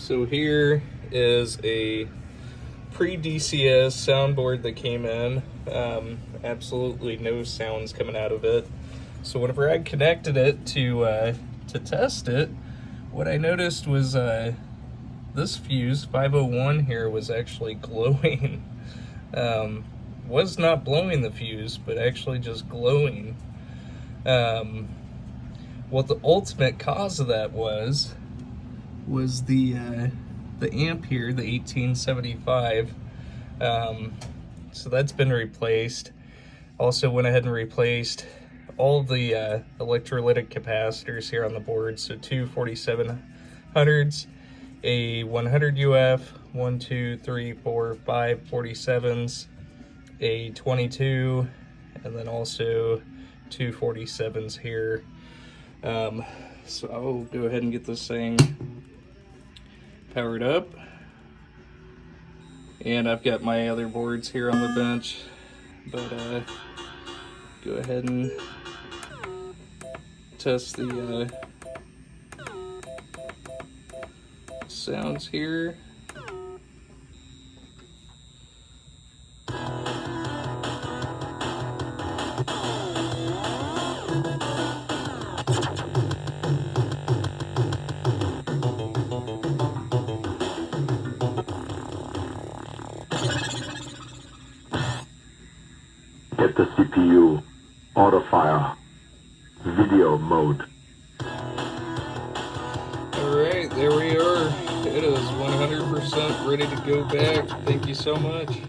So here is a Pre DCS soundboard that came in. Absolutely no sounds coming out of it. So whenever I connected it to test it, what I noticed was this fuse 501 here was actually glowing. Was not blowing the fuse, but actually just glowing. What the ultimate cause of that was the amp here, the 1875. So that's been replaced. Also went ahead and replaced all the electrolytic capacitors here on the board. So two 4700s, a 100 UF, 1, 2, 3, 4, 5 47s, a 22, and then also two 47s here. So I'll go ahead and get this thing powered up. And I've got my other boards here on the bench, but go ahead and test the sounds here. Get the CPU, auto fire, video mode. Alright, there we are. It is 100% ready to go back. Thank you so much.